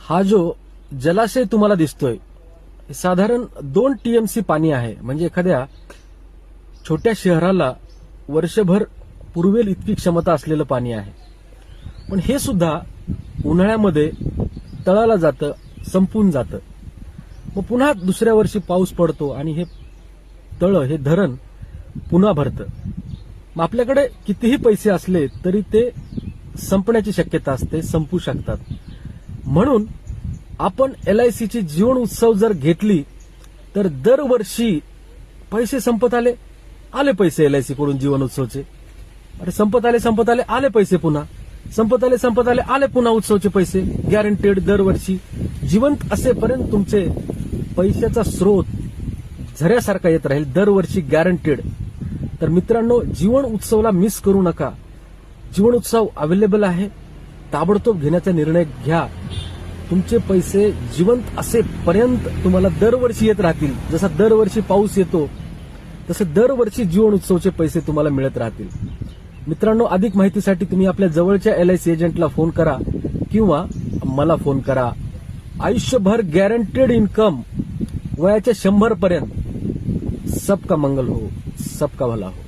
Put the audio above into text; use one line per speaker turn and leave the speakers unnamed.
हा जो जलाशय तुम्हाला दिसतोय हे साधारण 2 टीएमसी पाणी आहे. म्हणजे एखाद्या छोट्या शहराला वर्षभर पुरवेल इतकी क्षमता असलेलं पाणी आहे. पण हे सुद्धा उन्हाळ्यामध्ये तळाला जातं, संपून जातं. मग पुन्हा दुसऱ्या वर्षी पाऊस पडतो आणि हे तळ, हे धरण पुन्हा भरतं. मग आपल्याकडे कितीही पैसे असले तरी ते संपण्याची शक्यता असते, संपू शकतात. म्हणून आपण LICची जीवन उत्सव जर घेतली तर दरवर्षी पैसे संपत आले पैसे LIC कडून जीवन उत्सवचे. अरे संपत आले आले पैसे पुन्हा, संपत आले पुन्हा उत्सवचे पैसे. गॅरंटेड दरवर्षी जिवंत असेपर्यंत तुमचे पैशाचा स्रोत झऱ्यासारखा येत राहील, दरवर्षी गॅरंटेड. तर मित्रांनो, जीवन उत्सवला मिस करू नका. जीवन उत्सव अवेलेबल आहे, ताबडतोब घेण्याचा निर्णय घ्या. तुमचे पैसे जिवंत असेपर्यंत तुम्हाला दरवर्षी येत राहतील. जसा दरवर्षी पाऊस येतो तसे दरवर्षी जीवन उत्सवचे पैसे तुम्हाला मिळत राहतील. मित्रांनो, अधिक माहितीसाठी तुम्ही आपल्या जवळच्या LIC एजंटला फोन करा किंवा मला फोन करा. आयुष्यभर गॅरंटेड इन्कम वयाच्या 100 पर्यंत. सबका मंगल हो, सबका भला हो.